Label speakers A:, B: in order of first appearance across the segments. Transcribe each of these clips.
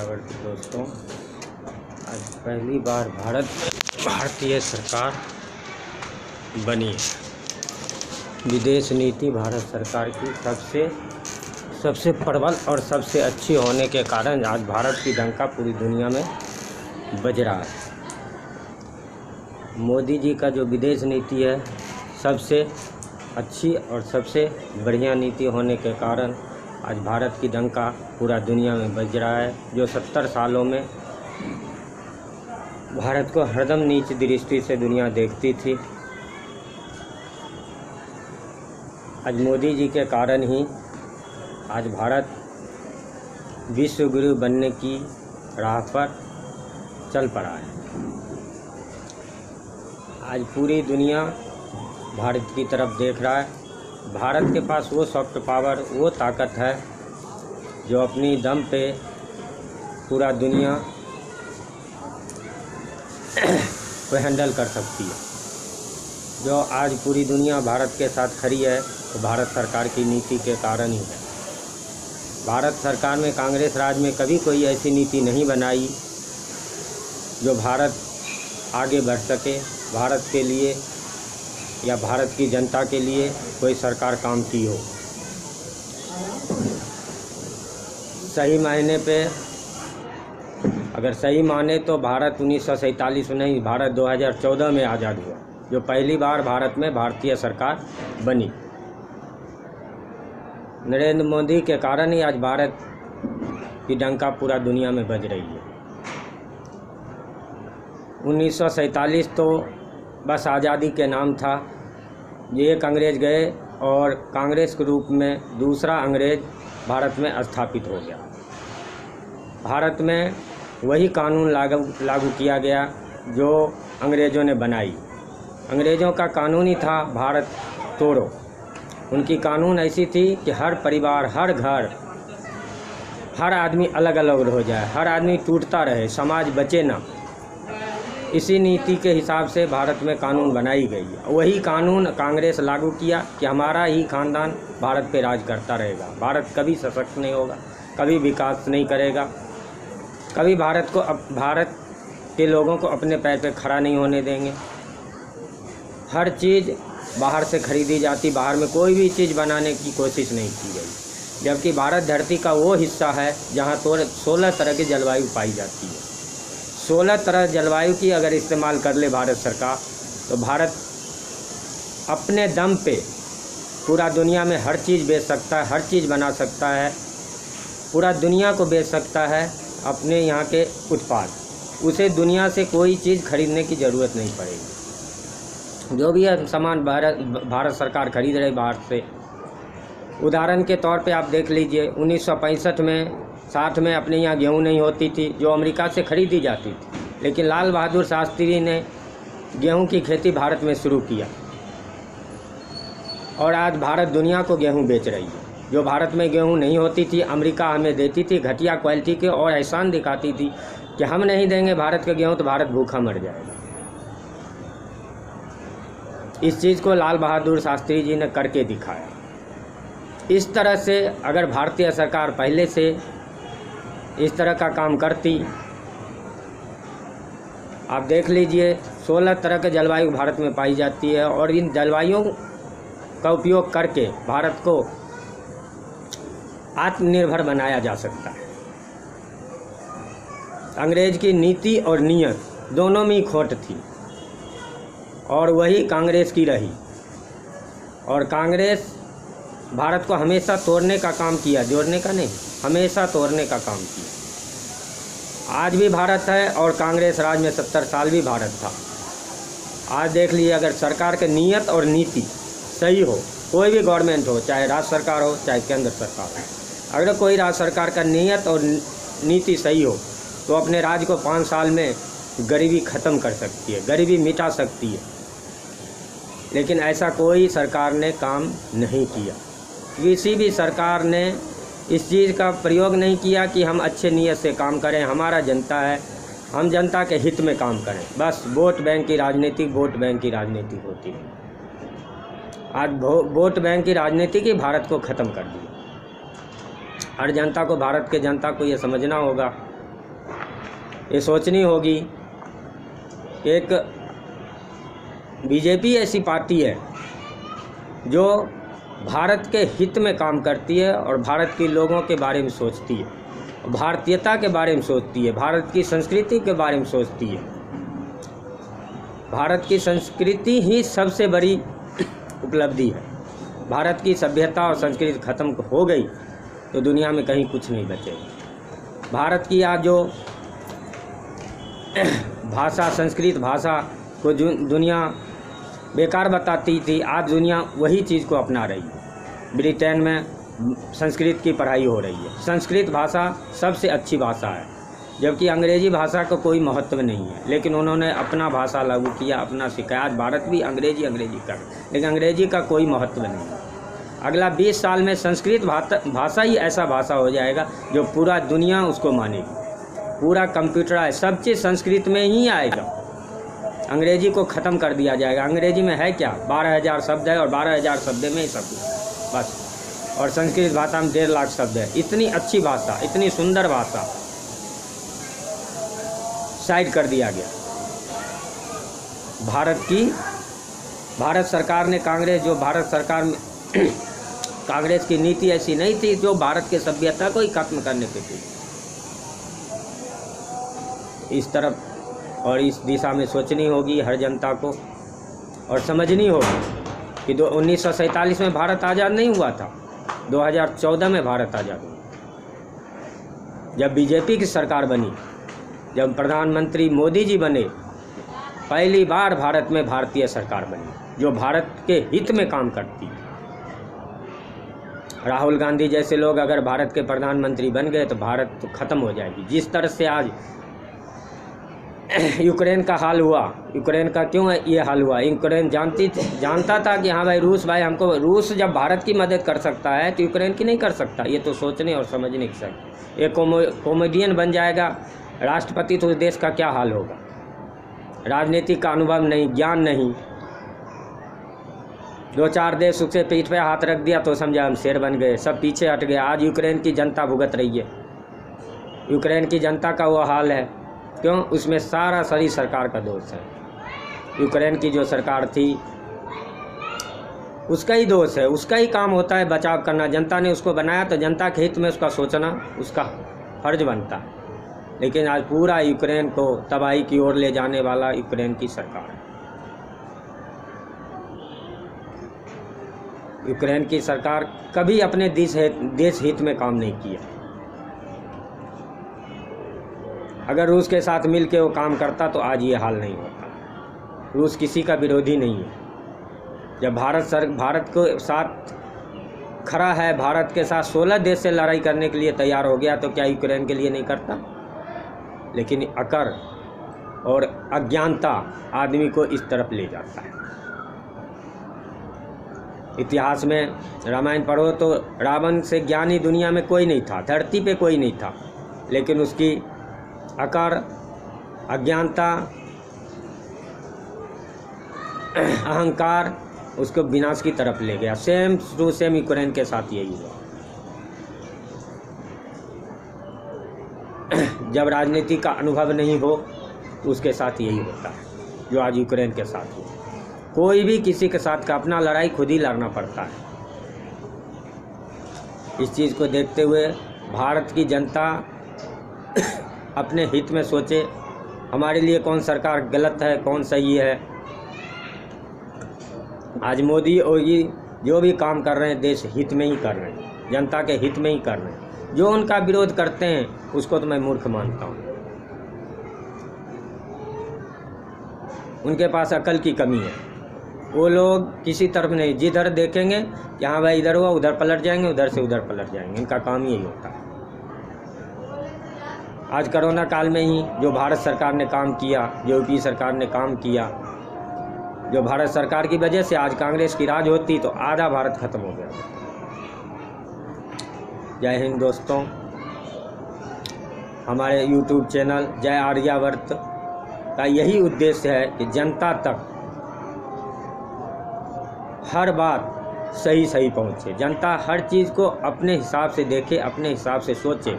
A: विद्यार्थी दोस्तों, आज पहली बार भारतीय सरकार बनी है। विदेश नीति भारत सरकार की सबसे प्रबल और सबसे अच्छी होने के कारण आज भारत की डंका पूरी दुनिया में बज रहा है। मोदी जी का जो विदेश नीति है सबसे अच्छी और सबसे बढ़िया नीति होने के कारण आज भारत की डंका पूरा दुनिया में बज रहा है। जो 70 सालों में भारत को हरदम नीच दृष्टि से दुनिया देखती थी, आज मोदी जी के कारण ही आज भारत विश्व गुरु बनने की राह पर चल पड़ा है। आज पूरी दुनिया भारत की तरफ देख रहा है। भारत के पास वो सॉफ्ट पावर, वो ताकत है जो अपनी दम पे पूरा दुनिया को हैंडल कर सकती है। जो आज पूरी दुनिया भारत के साथ खड़ी है तो भारत सरकार की नीति के कारण ही है। भारत सरकार में कांग्रेस राज में कभी कोई ऐसी नीति नहीं बनाई जो भारत आगे बढ़ सके। भारत के लिए या भारत की जनता के लिए कोई सरकार काम की हो। सही मायने पे अगर सही माने तो भारत 1947 नहीं, भारत 2014 में आज़ाद हुआ, जो पहली बार भारत में भारतीय सरकार बनी। नरेंद्र मोदी के कारण ही आज भारत की डंका पूरा दुनिया में बज रही है। 1947 तो बस आज़ादी के नाम था। एक अंग्रेज़ गए और कांग्रेस के रूप में दूसरा अंग्रेज़ भारत में स्थापित हो गया। भारत में वही कानून लागू किया गया जो अंग्रेज़ों ने बनाई। अंग्रेज़ों का कानून ही था भारत तोड़ो। उनकी कानून ऐसी थी कि हर परिवार, हर घर, हर आदमी अलग अलग हो जाए, हर आदमी टूटता रहे, समाज बचे ना। इसी नीति के हिसाब से भारत में कानून बनाई गई है। वही कानून कांग्रेस लागू किया कि हमारा ही खानदान भारत पे राज करता रहेगा। भारत कभी सशक्त नहीं होगा, कभी विकास नहीं करेगा, कभी भारत के लोगों को अपने पैर पे खड़ा नहीं होने देंगे। हर चीज़ बाहर से खरीदी जाती, बाहर में कोई भी चीज़ बनाने की कोशिश नहीं की गई। जबकि भारत धरती का वो हिस्सा है जहाँ तो 16 तरह की जलवायु पाई जाती है। 16 तरह जलवायु की अगर इस्तेमाल कर ले भारत सरकार तो भारत अपने दम पे पूरा दुनिया में हर चीज़ बेच सकता है, हर चीज़ बना सकता है, पूरा दुनिया को बेच सकता है अपने यहाँ के उत्पाद। उसे दुनिया से कोई चीज़ खरीदने की ज़रूरत नहीं पड़ेगी। जो भी सामान भारत सरकार खरीद रही बाहर से, उदाहरण के तौर पे आप देख लीजिए 1965 में 60 में अपने यहाँ गेहूँ नहीं होती थी, जो अमेरिका से खरीदी जाती थी। लेकिन लाल बहादुर शास्त्री ने गेहूँ की खेती भारत में शुरू किया और आज भारत दुनिया को गेहूँ बेच रही है। जो भारत में गेहूँ नहीं होती थी, अमेरिका हमें देती थी घटिया क्वालिटी के और एहसान दिखाती थी कि हम नहीं देंगे भारत के गेहूँ तो भारत भूखा मर जाएगा। इस चीज़ को लाल बहादुर शास्त्री जी ने करके दिखाया। इस तरह से अगर भारतीय सरकार पहले से इस तरह का काम करती, आप देख लीजिए 16 तरह के जलवायु भारत में पाई जाती है और इन जलवायुओं का उपयोग करके भारत को आत्मनिर्भर बनाया जा सकता है। अंग्रेज की नीति और नियत दोनों में ही खोट थी और वही कांग्रेस की रही। और कांग्रेस भारत को हमेशा तोड़ने का काम किया, जोड़ने का नहीं, हमेशा तोड़ने का काम किया। आज भी भारत है और कांग्रेस राज में 70 साल भी भारत था। आज देख लीजिए, अगर सरकार की नीयत और नीति सही हो, कोई भी गवर्नमेंट हो, चाहे राज्य सरकार हो चाहे केंद्र सरकार हो, अगर कोई राज्य सरकार का नीयत और नीति सही हो तो अपने राज्य को 5 साल में गरीबी ख़त्म कर सकती है, गरीबी मिटा सकती है। लेकिन ऐसा कोई सरकार ने काम नहीं किया। किसी भी सरकार ने इस चीज़ का प्रयोग नहीं किया कि हम अच्छे नीयत से काम करें, हमारा जनता है, हम जनता के हित में काम करें। बस वोट बैंक की राजनीति होती है। आज वोट बैंक की राजनीति ही भारत को ख़त्म कर दी। हर जनता को, भारत के जनता को ये समझना होगा ये सोचनी होगी। एक बीजेपी ऐसी पार्टी है जो भारत के हित में काम करती है और भारत के लोगों के बारे में सोचती है, भारतीयता के बारे में सोचती है, भारत की संस्कृति के बारे में सोचती है। भारत की संस्कृति ही सबसे बड़ी उपलब्धि है। भारत की सभ्यता और संस्कृति खत्म हो गई तो दुनिया में कहीं कुछ नहीं बचेगा। भारत की आज जो भाषा, संस्कृत भाषा को दुनिया बेकार बताती थी, आज दुनिया वही चीज़ को अपना रही है। ब्रिटेन में संस्कृत की पढ़ाई हो रही है। संस्कृत भाषा सबसे अच्छी भाषा है, जबकि अंग्रेज़ी भाषा का कोई महत्व नहीं है, लेकिन उन्होंने अपना भाषा लागू किया, अपना सिखाया। आज भारत भी अंग्रेज़ी कर, लेकिन अंग्रेज़ी का कोई महत्व नहीं है। अगला 20 साल में संस्कृत भाषा ही ऐसा भाषा हो जाएगा जो पूरा दुनिया उसको मानेगी। पूरा कंप्यूटराइज सब चीज़ संस्कृत में ही आएगा। अंग्रेज़ी को ख़त्म कर दिया जाएगा। अंग्रेज़ी में है क्या, 12,000 शब्द है और 12,000 शब्द में ही सब कुछ बस। और संस्कृत भाषा में 1.5 लाख शब्द है। इतनी अच्छी भाषा, इतनी सुंदर भाषा साइड कर दिया गया। भारत सरकार ने भारत सरकार में कांग्रेस की नीति ऐसी नहीं थी जो भारत के सभ्यता को ही खत्म करने की थी। इस तरफ और इस दिशा में सोचनी होगी हर जनता को, और समझनी होगी कि 1947 में भारत आज़ाद नहीं हुआ था, 2014 में भारत आज़ाद हुआ। जब बीजेपी की सरकार बनी, जब प्रधानमंत्री मोदी जी बने, पहली बार भारत में भारतीय सरकार बनी जो भारत के हित में काम करती है। राहुल गांधी जैसे लोग अगर भारत के प्रधानमंत्री बन गए तो भारत तो ख़त्म हो जाएगी। जिस तरह से आज यूक्रेन का हाल हुआ, यूक्रेन का क्यों ये हाल हुआ, यूक्रेन जानता था कि हाँ भाई रूस जब भारत की मदद कर सकता है तो यूक्रेन की नहीं कर सकता। ये तो सोचने और समझने की सकता। एक कॉमेडियन बन जाएगा राष्ट्रपति तो उस देश का क्या हाल होगा। राजनीतिक का अनुभव नहीं, ज्ञान नहीं। 2-4 देश उसके पीठ पे हाथ रख दिया तो समझा हम शेर बन गए, सब पीछे हट गए। आज यूक्रेन की जनता भुगत रही है। यूक्रेन की जनता का वो हाल है, क्यों? उसमें सारा सरकार का दोष है। यूक्रेन की जो सरकार थी उसका ही दोष है, उसका ही काम होता है बचाव करना। जनता ने उसको बनाया तो जनता के हित में उसका सोचना उसका फर्ज बनता है। लेकिन आज पूरा यूक्रेन को तबाही की ओर ले जाने वाला यूक्रेन की सरकार है। यूक्रेन की सरकार कभी अपने देश हित में काम नहीं किया। अगर रूस के साथ मिल के वो काम करता तो आज ये हाल नहीं होता। रूस किसी का विरोधी नहीं है। जब भारत के साथ खड़ा है, भारत के साथ 16 देश से लड़ाई करने के लिए तैयार हो गया, तो क्या यूक्रेन के लिए नहीं करता? लेकिन अकड़ और अज्ञानता आदमी को इस तरफ ले जाता है। इतिहास में रामायण पढ़ो तो रावण से ज्ञानी दुनिया में कोई नहीं था, धरती पे कोई नहीं था, लेकिन उसकी अकड़, अज्ञानता, अहंकार उसको विनाश की तरफ ले गया। सेम यूक्रेन के साथ यही हुआ। जब राजनीति का अनुभव नहीं हो तो उसके साथ यही होता है जो आज यूक्रेन के साथ हुआ। कोई भी किसी के साथ का अपना लड़ाई खुद ही लड़ना पड़ता है। इस चीज़ को देखते हुए भारत की जनता अपने हित में सोचे, हमारे लिए कौन सरकार गलत है, कौन सही है। आज मोदी और ये जो भी काम कर रहे हैं देश हित में ही कर रहे हैं, जनता के हित में ही कर रहे हैं। जो उनका विरोध करते हैं उसको तो मैं मूर्ख मानता हूँ। उनके पास अकल की कमी है। वो लोग किसी तरफ नहीं, जिधर देखेंगे कि हाँ भाई इधर हुआ उधर पलट जाएंगे, उधर से उधर पलट जाएंगे। इनका काम यही होता है। आज कोरोना काल में ही जो भारत सरकार ने काम किया, जो यूपी सरकार ने काम किया, जो भारत सरकार की वजह से आज कांग्रेस की राज होती तो आधा भारत खत्म हो गया। जय हिंद दोस्तों। हमारे YouTube चैनल जय आर्यावर्त का यही उद्देश्य है कि जनता तक हर बात सही पहुँचे। जनता हर चीज़ को अपने हिसाब से देखे, अपने हिसाब से सोचे,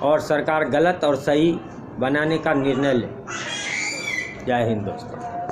A: और सरकार गलत और सही बनाने का निर्णय लें। जय हिंद दोस्तों।